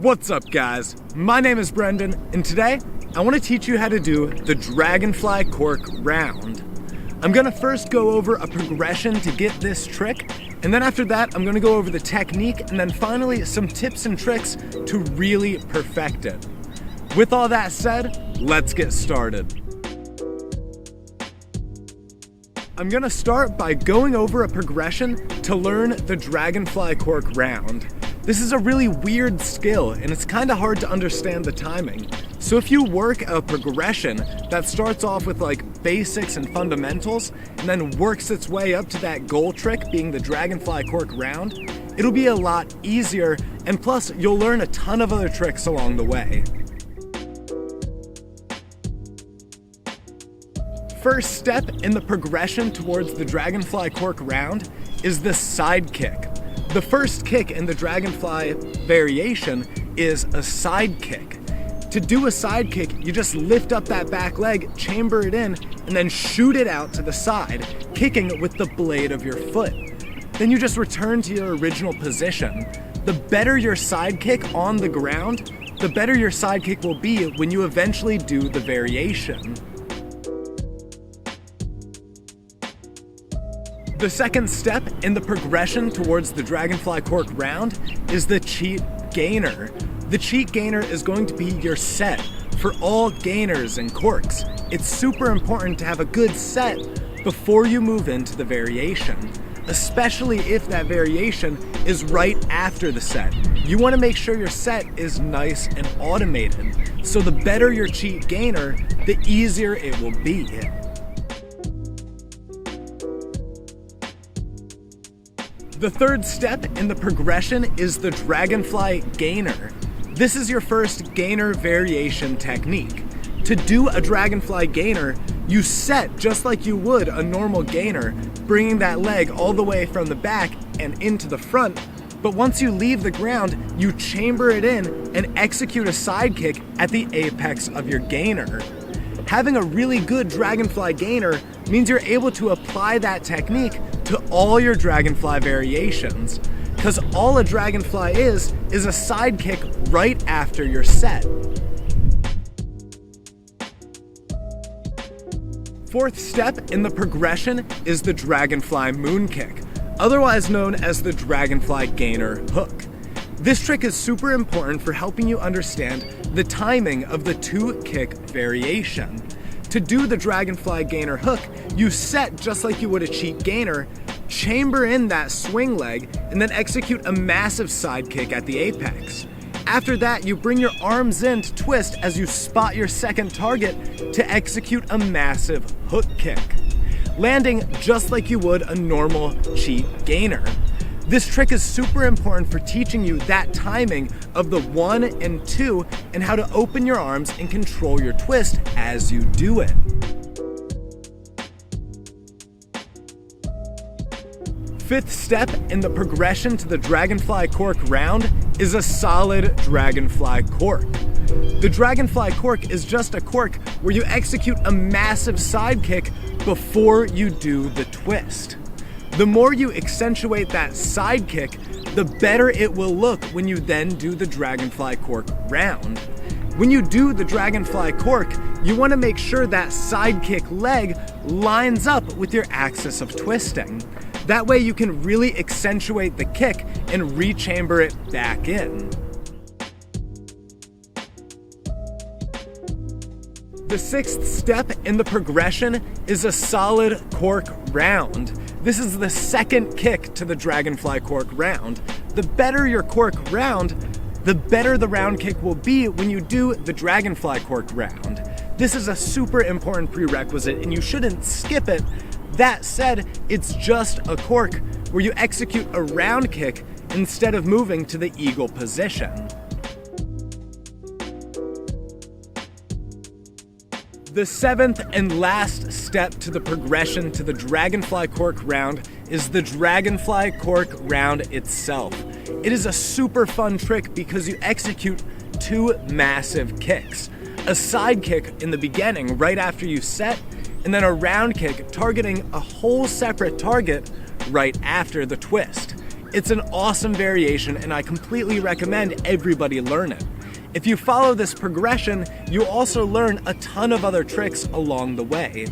What's up, guys? My name is Brendan, and today I want to teach you how to do the Dragonfly Cork round. I'm gonna first go over a progression to get this trick, and then after that I'm gonna go over the technique, and then finally some tips and tricks to really perfect it. With all that said, let's get started. I'm gonna start by going over a progression to learn the Dragonfly Cork round. This is a really weird skill, and it's kind of hard to understand the timing. So if you work a progression that starts off with like basics and fundamentals, and then works its way up to that goal trick being the Dragonfly Cork round, it'll be a lot easier, and plus you'll learn a ton of other tricks along the way. First step in the progression towards the Dragonfly Cork round is the side kick. The first kick in the Dragonfly variation is a side kick. To do a side kick, you just lift up that back leg, chamber it in, and then shoot it out to the side, kicking with the blade of your foot. Then you just return to your original position. The better your side kick on the ground, the better your side kick will be when you eventually do the variation. The second step in the progression towards the Dragonfly Cork round is the cheat gainer. The cheat gainer is going to be your set for all gainers and corks. It's super important to have a good set before you move into the variation, especially if that variation is right after the set. You want to make sure your set is nice and automated. So the better your cheat gainer, the easier it will be. The third step in the progression is the Dragonfly gainer. This is your first gainer variation technique. To do a Dragonfly gainer, you set just like you would a normal gainer, bringing that leg all the way from the back and into the front. But once you leave the ground, you chamber it in and execute a side kick at the apex of your gainer. Having a really good Dragonfly gainer means you're able to apply that technique to all your Dragonfly variations, because all a Dragonfly is a side kick right after your set. Fourth step in the progression is the Dragonfly moon kick, otherwise known as the Dragonfly gainer hook. This trick is super important for helping you understand the timing of the two kick variation. To do the Dragonfly gainer hook, you set just like you would a cheat gainer, chamber in that swing leg, and then execute a massive side kick at the apex. After that, you bring your arms in to twist as you spot your second target to execute a massive hook kick, landing just like you would a normal cheat gainer. This trick is super important for teaching you that timing of the 1 and 2 and how to open your arms and control your twist as you do it. Fifth step in the progression to the Dragonfly Cork round is a solid Dragonfly Cork. The Dragonfly Cork is just a cork where you execute a massive side kick before you do the twist. The more you accentuate that side kick, the better it will look when you then do the Dragonfly Cork round. When you do the Dragonfly Cork, you want to make sure that side kick leg lines up with your axis of twisting. That way you can really accentuate the kick and rechamber it back in. The sixth step in the progression is a solid cork round. This is the second kick to the Dragonfly Cork round. The better your cork round, the better the round kick will be when you do the Dragonfly Cork round. This is a super important prerequisite and you shouldn't skip it. That said, it's just a cork where you execute a round kick instead of moving to the eagle position. The seventh and last step to the progression to the Dragonfly Cork round is the Dragonfly Cork round itself. It is a super fun trick because you execute two massive kicks. A side kick in the beginning right after you set, and then a round kick targeting a whole separate target right after the twist. It's an awesome variation and I completely recommend everybody learn it. If you follow this progression, you'll also learn a ton of other tricks along the way.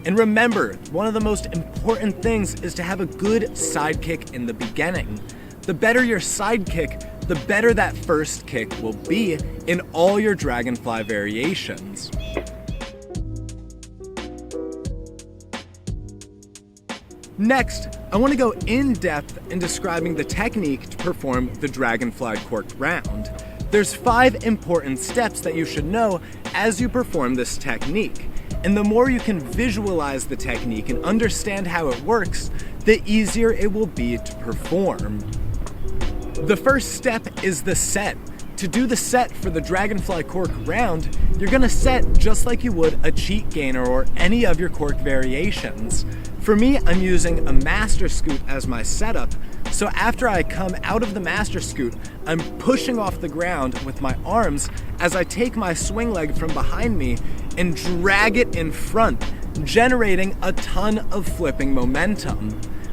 And remember, one of the most important things is to have a good side kick in the beginning. The better your side kick, the better that first kick will be in all your Dragonfly variations. Next, I want to go in depth in describing the technique to perform the Dragonfly Cork round. There's 5 important steps that you should know as you perform this technique. And the more you can visualize the technique and understand how it works, the easier it will be to perform. The first step is the set. To do the set for the Dragonfly Cork round, you're going to set just like you would a cheat gainer or any of your cork variations. For me, I'm using a master scoot as my setup, so after I come out of the master scoot, I'm pushing off the ground with my arms as I take my swing leg from behind me and drag it in front, generating a ton of flipping momentum.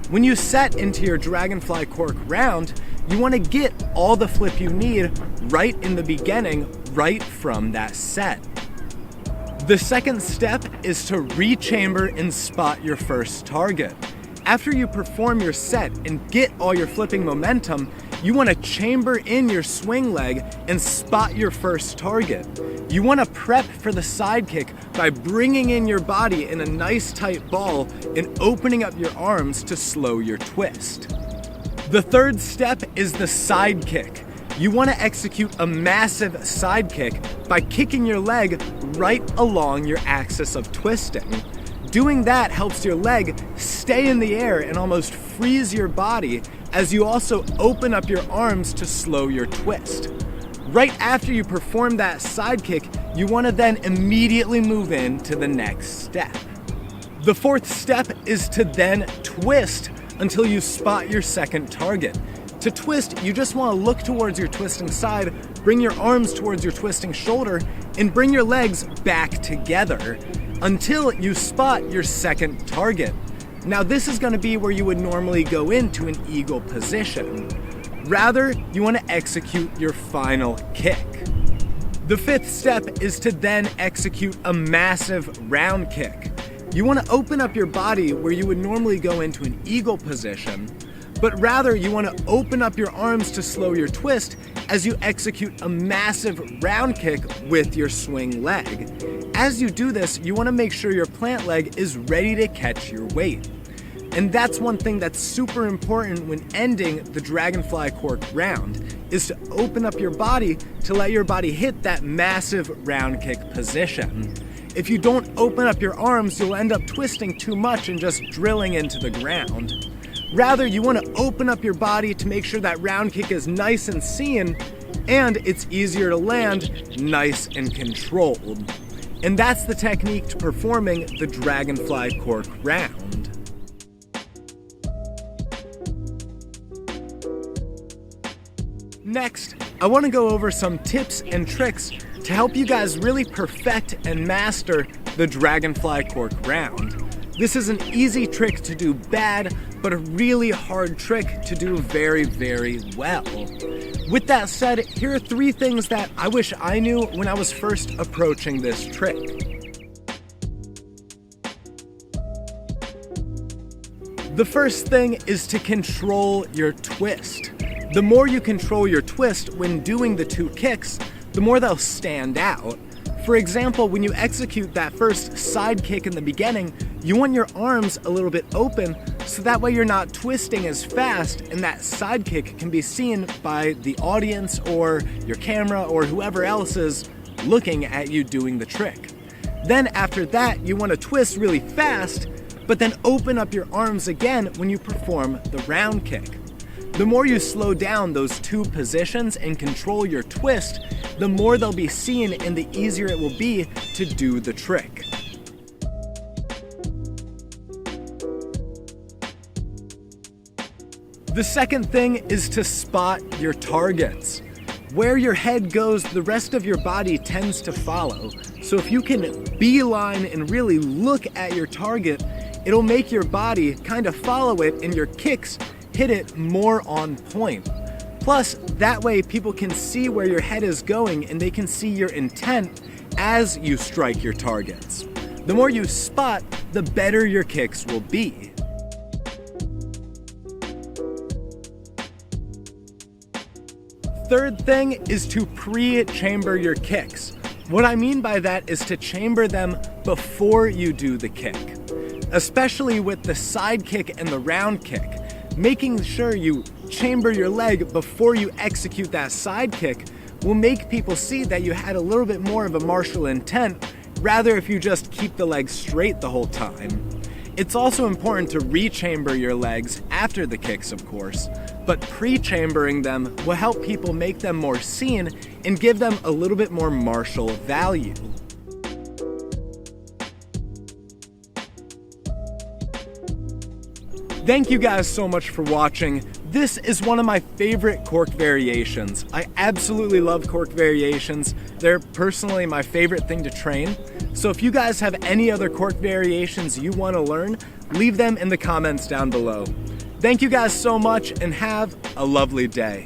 When you set into your Dragonfly Cork round, you want to get all the flip you need right in the beginning, right from that set. The second step is to re-chamber and spot your first target. After you perform your set and get all your flipping momentum, you want to chamber in your swing leg and spot your first target. You want to prep for the side kick by bringing in your body in a nice tight ball and opening up your arms to slow your twist. The third step is the side kick. You want to execute a massive side kick by kicking your leg right along your axis of twisting. Doing that helps your leg stay in the air and almost freeze your body as you also open up your arms to slow your twist. Right after you perform that side kick, you want to then immediately move into the next step. The fourth step is to then twist until you spot your second target. To twist, you just want to look towards your twisting side, bring your arms towards your twisting shoulder, and bring your legs back together until you spot your second target. Now this is going to be where you would normally go into an eagle position. Rather, you want to execute your final kick. The fifth step is to then execute a massive round kick. You want to open up your body where you would normally go into an eagle position, but rather you want to open up your arms to slow your twist as you execute a massive round kick with your swing leg. As you do this, you want to make sure your plant leg is ready to catch your weight. And that's one thing that's super important when ending the Dragonfly Cork round, is to open up your body to let your body hit that massive round kick position. If you don't open up your arms, you'll end up twisting too much and just drilling into the ground. Rather, you want to open up your body to make sure that round kick is nice and seen, and it's easier to land nice and controlled. And that's the technique to performing the Dragonfly Cork round. Next, I want to go over some tips and tricks to help you guys really perfect and master the Dragonfly Cork round. This is an easy trick to do bad, but a really hard trick to do very, very well. With that said, here are 3 things that I wish I knew when I was first approaching this trick. The first thing is to control your twist. The more you control your twist when doing the 2 kicks, the more they'll stand out. For example, when you execute that first side kick in the beginning, you want your arms a little bit open so that way you're not twisting as fast and that side kick can be seen by the audience or your camera or whoever else is looking at you doing the trick. Then after that, you want to twist really fast, but then open up your arms again when you perform the round kick. The more you slow down those 2 positions and control your twist, the more they'll be seen and the easier it will be to do the trick. The second thing is to spot your targets. Where your head goes, the rest of your body tends to follow. So if you can beeline and really look at your target, it'll make your body kind of follow it and your kicks hit it more on point. Plus, that way people can see where your head is going and they can see your intent as you strike your targets. The more you spot, the better your kicks will be. Third thing is to pre-chamber your kicks. What I mean by that is to chamber them before you do the kick. Especially with the side kick and the round kick. Making sure you chamber your leg before you execute that side kick will make people see that you had a little bit more of a martial intent, rather if you just keep the leg straight the whole time. It's also important to re-chamber your legs after the kicks, of course, but pre-chambering them will help people make them more seen and give them a little bit more martial value. Thank you guys so much for watching. This is one of my favorite cork variations. I absolutely love cork variations. They're personally my favorite thing to train. So if you guys have any other cork variations you want to learn, leave them in the comments down below. Thank you guys so much and have a lovely day.